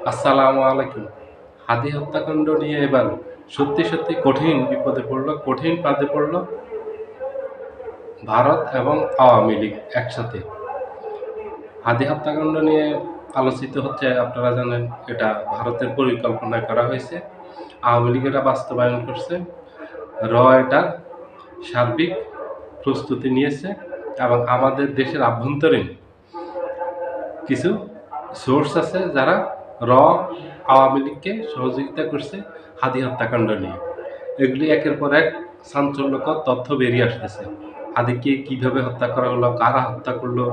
আসসালামু আলাইকুম। হাদি হত্যাকাণ্ড নিয়ে এবার সত্যি সত্যি কঠিন বিপদে পড়ল, কঠিন ফাঁদে পড়ল ভারত এবং আওয়ামী লীগ একসাথে। হাদি হত্যাকাণ্ড নিয়ে আলোচিত হচ্ছে, আপনারা জানেন এটা ভারতের পরিকল্পনায় করা হয়েছে। আওয়ামী লীগ এটা বাস্তবায়ন করছে। এটার সার্বিক প্রস্তুতি নিয়েছে এবং আমাদের দেশের আভ্যন্তরীণ কিছু সোর্স আছে যারা র আওয়ামী লীগকে সহযোগিতা করছে হাদি হত্যাকাণ্ড নিয়ে। এগুলি একের পর এক চাঞ্চল্যকর তথ্য বেরিয়ে আসতেছে। হাদিকে কিভাবে হত্যা করা হলো, কারা হত্যা করলো,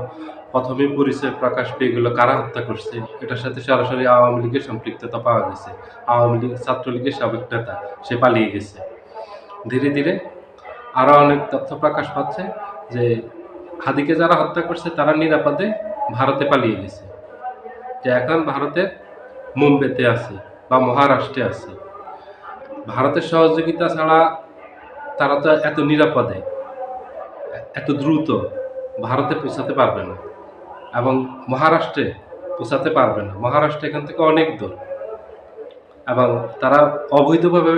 প্রথমে পরিচয় প্রকাশ পেয়ে গেল কারা হত্যা করছে। এটার সাথে সরাসরি আওয়ামী লীগের সম্পৃক্ততা পাওয়া গেছে। আওয়ামী লীগ ছাত্রলীগের সাবেক নেতা, সে পালিয়ে গেছে। ধীরে ধীরে আরও অনেক তথ্য প্রকাশ পাচ্ছে যে হাদিকে যারা হত্যা করছে তারা নিরাপদে ভারতে পালিয়ে গেছে, যে এখন ভারতের মুম্বাইতে আছে বা মহারাষ্ট্রে আছে। ভারতের সহযোগিতা ছাড়া তারা তো এত নিরাপদে, এত দ্রুত ভারতে পৌঁছাতে পারবে না এবং মহারাষ্ট্রে পৌঁছাতে পারবে না। মহারাষ্ট্র এখান থেকে অনেক দূর এবং তারা অবৈধভাবে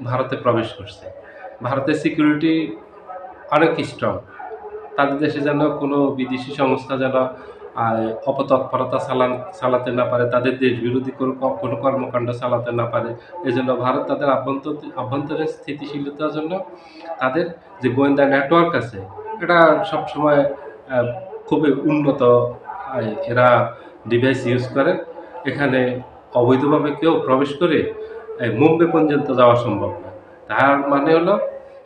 ভারতে প্রবেশ করছে। ভারতের সিকিউরিটি অনেক স্ট্রং। তাদের দেশে যেন কোনো বিদেশি সংস্থা যেন অপতৎপরতা চালাতে না পারে, তাদের দেশ বিরোধী কোনো কর্মকাণ্ড চালাতে না পারে। এই জন্য ভারত তাদের আভ্যন্তরীণ স্থিতিশীলতার জন্য তাদের যে গোয়েন্দা নেটওয়ার্ক আছে এটা সবসময় খুবই উন্নত। এরা ডিভাইস ইউজ করে। এখানে অবৈধভাবে কেউ প্রবেশ করে মুম্বাই পর্যন্ত যাওয়া সম্ভব না। তার মানে হলো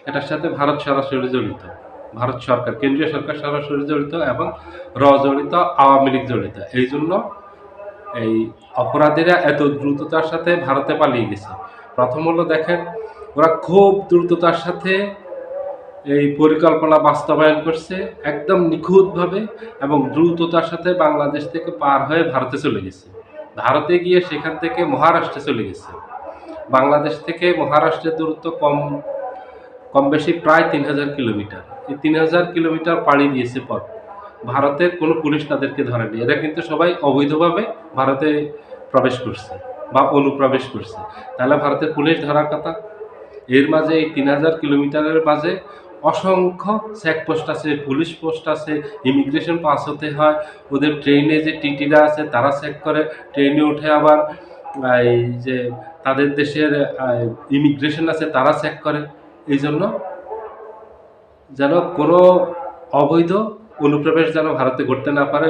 এটার সাথে ভারত সরাসরি জড়িত। ভারত সরকার, কেন্দ্রীয় সরকার সরাসরি জড়িত এবং জড়িত, আওয়ামী লীগ জড়িত। এই জন্য এই অপরাধীরা এত দ্রুততার সাথে ভারতে পালিয়ে গেছে। প্রথম হলো দেখেন, ওরা খুব দ্রুততার সাথে এই পরিকল্পনা বাস্তবায়ন করছে একদম নিখুঁতভাবে এবং দ্রুততার সাথে বাংলাদেশ থেকে পার হয়ে ভারতে চলে গেছে। ভারতে গিয়ে সেখান থেকে মহারাষ্ট্রে চলে গেছে। বাংলাদেশ থেকে মহারাষ্ট্রের দূরত্ব কম কম বেশি প্রায় ৩,০০০ কিলোমিটার। এই ৩,০০০ কিলোমিটার পাড়ি দিয়েছে পথ। ভারতের কোনো পুলিশ তাদেরকে ধরেনি। এরা কিন্তু সবাই অবৈধভাবে ভারতে প্রবেশ করছে বা অনুপ্রবেশ করছে। তাহলে ভারতের পুলিশ ধরার কথা। এর মাঝে এই ৩,০০০ কিলোমিটারের মাঝে অসংখ্য চেকপোস্ট আছে, পুলিশ পোস্ট আছে, ইমিগ্রেশন পাস হতে হয়। ওদের ট্রেনে যে টিটিরা আছে তারা চেক করে। ট্রেনে উঠে আবার এই যে তাদের দেশের ইমিগ্রেশন আছে তারা চেক করে। এই জন্য যেন কোনো অবৈধ অনুপ্রবেশ যেন ভারতে ঘটতে না পারে।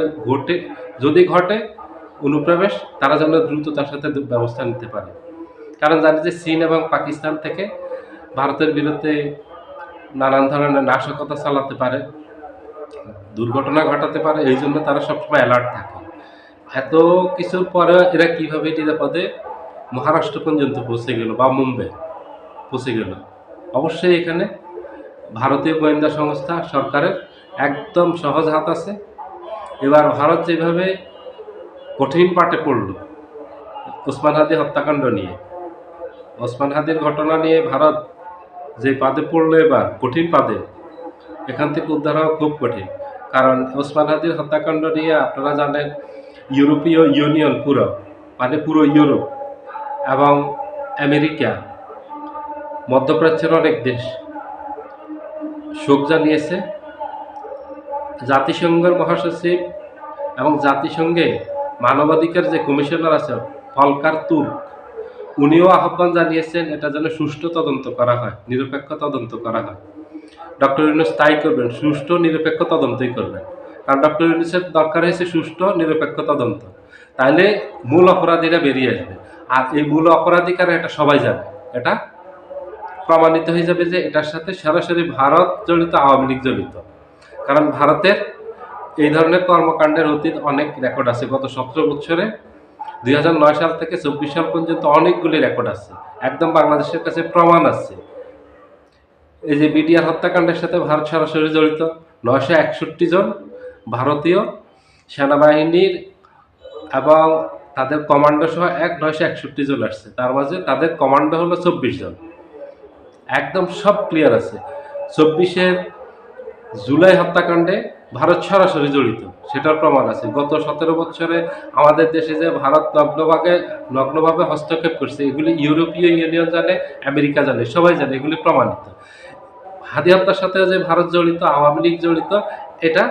যদি ঘটে অনুপ্রবেশ, তারা যেন দ্রুততার সাথে ব্যবস্থা নিতে পারে। কারণ জানি যে চীন এবং পাকিস্তান থেকে ভারতের বিরুদ্ধে নানান ধরনের নাশকতা চালাতে পারে, দুর্ঘটনা ঘটাতে পারে। এই জন্য তারা সবসময় অ্যালার্ট থাকে। এত কিছুর পরে এরা কীভাবে নিরাপদে মহারাষ্ট্র পর্যন্ত পৌঁছে গেল বা মুম্বাই পৌঁছে গেল? অবশ্যই এখানে ভারতীয় গোয়েন্দা সংস্থা সরকারের একদম সহজ হাত আছে। এবার ভারত যেভাবে কঠিন পাটে পড়ল ওসমান হাদি হত্যাকাণ্ড নিয়ে, ওসমান হাদির ঘটনা নিয়ে ভারত যে পাদে পড়লো এবার কঠিন পাদে, এখান থেকে উদ্ধার হওয়া খুব কঠিন। কারণ ওসমান হাদির হত্যাকাণ্ড নিয়ে আপনারা জানেন ইউরোপীয় ইউনিয়ন পুরো ইউরোপ এবং আমেরিকা, মধ্যপ্রাচ্যের অনেক দেশ শোক জানিয়েছে। জাতিসংঘের মহাসচিব এবং জাতিসংঘে মানবাধিকার যে কমিশনার আছে ফলকার তুর্ক, উনিও আহ্বান জানিয়েছেন এটা যেন সুষ্ঠু তদন্ত করা হয়, নিরপেক্ষ তদন্ত করা হয়। ডক্টর ইউনূস তাই করবেন, সুষ্ঠু নিরপেক্ষ তদন্তই করবেন। কারণ ডক্টর ইউনূসের দরকার হয়েছে সুষ্ঠু নিরপেক্ষ তদন্ত, তাইলে মূল অপরাধীরা বেরিয়ে আসবে। আর এই মূল অপরাধী কারা এটা সবাই জানে। এটা প্রমাণিত হয়ে যাবে যে এটার সাথে সরাসরি ভারত জড়িত, আওয়ামী লীগ জড়িত। কারণ ভারতের এই ধরনের কর্মকাণ্ডের অতীত অনেক রেকর্ড আছে। গত ১৭ বছরে ২০০৯ সাল থেকে ২৪ সাল পর্যন্ত অনেকগুলি রেকর্ড আছে, একদম বাংলাদেশের কাছে প্রমাণ আছে। এই যে বিডিআর হত্যাকাণ্ডের সাথে ভারত সরাসরি জড়িত। ৯৬১ জন ভারতীয় সেনাবাহিনীর এবং তাদের কমান্ডো সহ ৯৬১ জন আসছে। তার মাঝে তাদের কমান্ডো হলো ২৪ জন। একদম সব ক্লিয়ার আছে। ২৪-এর জুলাই হত্যাকাণ্ডে ভারত সরাসরি জড়িত, সেটার প্রমাণ আছে। গত 17 বছরে আমাদের দেশে যে ভারত নগ্নভাবে হস্তক্ষেপ করছে, এগুলি ইউরোপীয় ইউনিয়ন জানে, আমেরিকা জানে, সবাই জানে, এগুলি প্রমাণিত। হাদি হত্যার সাথে যে ভারত জড়িত, আওয়ামী লীগ জড়িত, এটা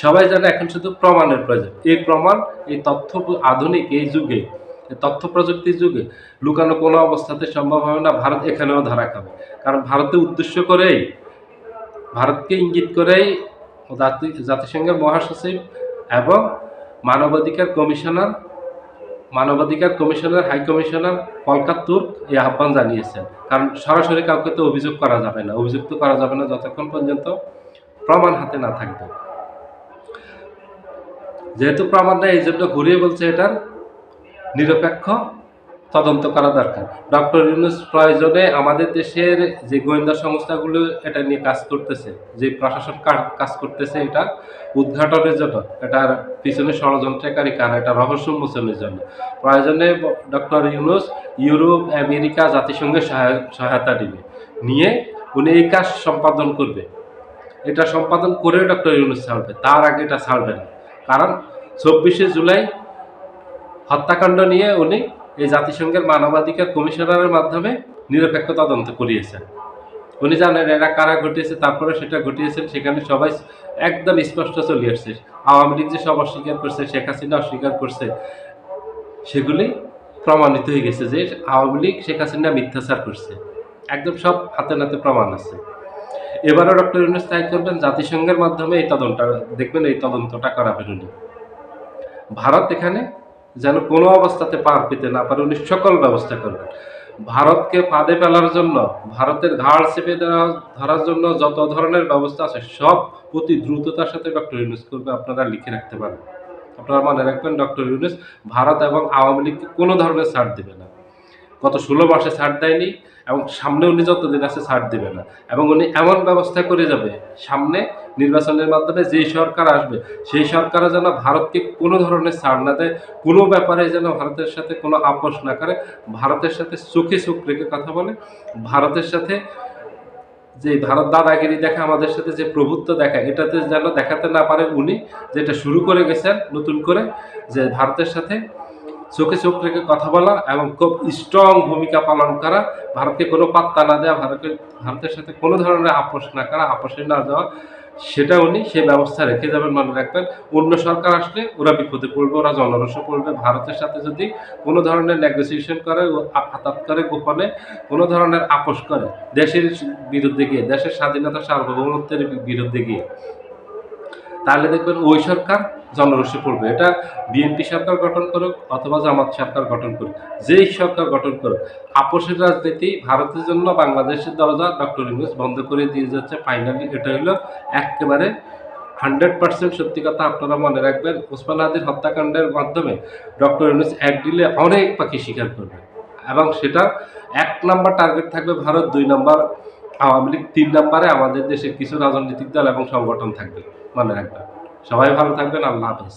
সবাই জানে। এখন শুধু প্রমাণের প্রয়োজন। এই প্রমাণ, এই তথ্য, আধুনিক এই যুগে, তথ্য প্রযুক্তির যুগে লুকানো কোনো অবস্থাতে সম্ভব হবে না। ভারত এখানেও ধরা খাবে, কারণ ভারতের উদ্দেশ্য করেই, ভারতকে ইঙ্গিত করেই জাতিসংঘের মহাসচিব এবং মানবাধিকার commissioner high commissioner Volker Turk এই আহ্বান জানিয়েছেন। কারণ সরাসরি কাউকে তো অভিযোগ করা যাবে না, অভিযুক্ত করা যাবে না যতক্ষণ পর্যন্ত প্রমাণ হাতে না থাকবে। যেহেতু প্রমাণ নেই, এই জন্য ঘুরিয়ে বলছে এটার নিরপেক্ষ তদন্ত করা দরকার। ডক্টর ইউনূস প্রয়োজনে আমাদের দেশের যে গোয়েন্দা সংস্থাগুলো এটা নিয়ে কাজ করতেছে, যে প্রশাসন কাজ করতেছে এটা উদ্ঘাটনের জন্য, এটার পিছনে ষড়যন্ত্রকারী কারা, এটা রহস্য উন্মোচনের জন্য প্রয়োজনে ডক্টর ইউনূস ইউরোপ, আমেরিকা, জাতিসংঘের সহায়তা নিয়ে উনি এই কাজ সম্পাদন করবে। এটা সম্পাদন করে ডক্টর ইউনূস ছাড়বে, তার আগে এটা ছাড়বে না। কারণ 24শে জুলাই হত্যাকাণ্ড নিয়ে উনি এই জাতিসংঘের মানবাধিকার কমিশনারের মাধ্যমে নিরপেক্ষ তদন্ত করিয়েছেন। উনি জানেন এরা কারা ঘটিয়েছে, তারপরে সেটা ঘটিয়েছেন, সেখানে সবাই একদম স্পষ্ট চলে আসছে। আওয়ামী লীগ যে সব অস্বীকার করছে, শেখ হাসিনা অস্বীকার করছে, সেগুলি প্রমাণিত হয়ে গেছে যে আওয়ামী লীগ শেখ হাসিনা মিথ্যাচার করছে। একদম সব হাতে নাতে প্রমাণ আছে। এবারও ডক্টর ইউনূস তাই করবেন, জাতিসংঘের মাধ্যমে এই তদন্তটা করাবেন উনি। ভারত এখানে যেন কোনো অবস্থাতে পার পেতে না পারে, উনি সকল ব্যবস্থা করবেন। ভারতকে ফাঁদে ফেলার জন্য, ভারতের ঘাড় চেপে ধরার জন্য যত ধরনের ব্যবস্থা আছে সব অতি দ্রুততার সাথে ডক্টর ইউনূস করবে। আপনারা লিখে রাখতে পারেন, আপনারা মনে রাখবেন, ডক্টর ইউনূস ভারত এবং আওয়ামী লীগকে কোনো ধরনের ছাড় দেবে না। গত 16 মাসে ছাড় দেয়নি, এবং সামনে উনি যতদিন আছে ছাড় দেবে না। এবং উনি এমন ব্যবস্থা করে যাবে, সামনে নির্বাচনের মাধ্যমে যেই সরকার আসবে সেই সরকারও যেন ভারতকে কোনো ধরনের ছাড় না দেয়, কোনো ব্যাপারে যেন ভারতের সাথে কোনো আপোষ না করে, ভারতের সাথে চোখে চোখ রেখে কথা বলে। ভারতের সাথে যে ভারত দাদাগিরি দেখায়, আমাদের সাথে যে প্রভুত্ব দেখায়, এটাতে যেন দেখাতে না পারে উনি, যেটা শুরু করে গেছেন নতুন করে, যে ভারতের সাথে চোখে চোখ রেখে কথা বলা এবং খুব স্ট্রং ভূমিকা পালন করা, ভারতকে কোনো পাত্তা না দেওয়া, ভারতের সাথে কোনো ধরনের আপোষ না করা, আপোষে না যাওয়া, সেটা উনি সেই ব্যবস্থা রেখে যাবেন। মনে রাখবেন, অন্য সরকার আসলে ওরা বিপদে পড়বে, ওরা জনরোষে পড়বে। ভারতের সাথে যদি কোনো ধরনের নেগোসিয়েশন করে, আতাত করে, গোপনে কোনো ধরনের আপোষ করে, দেশের বিরুদ্ধে গিয়ে, দেশের স্বাধীনতা সার্বভৌমত্বের বিরুদ্ধে গিয়ে, তাহলে দেখবেন ওই সরকার জনরোষে পড়বে। এটা বিএনপি সরকার গঠন করুক অথবা জামাত সরকার গঠন করুক, যেই সরকার গঠন করুক, আপোষের রাজনীতি ভারতের জন্য বাংলাদেশের দরজা ডক্টর ইউনূস বন্ধ করে দিয়ে যাচ্ছে ফাইনালি। এটা হলো একেবারে 100% সত্যি কথা। আপনারা মনে রাখবেন, ওসমান হাদির হত্যাকাণ্ডের মাধ্যমে ডক্টর ইউনূস এক দিলে অনেক পাখি শিকার করবে, এবং সেটা 1 নাম্বার টার্গেট থাকবে ভারত, 2 নাম্বার আওয়ামী লীগ, 3 নাম্বারে আমাদের দেশের কিছু রাজনৈতিক দল এবং সংগঠন থাকবে। মনে রাখবেন। সবাই ভালো থাকবেন। আল্লাহ হাফেজ।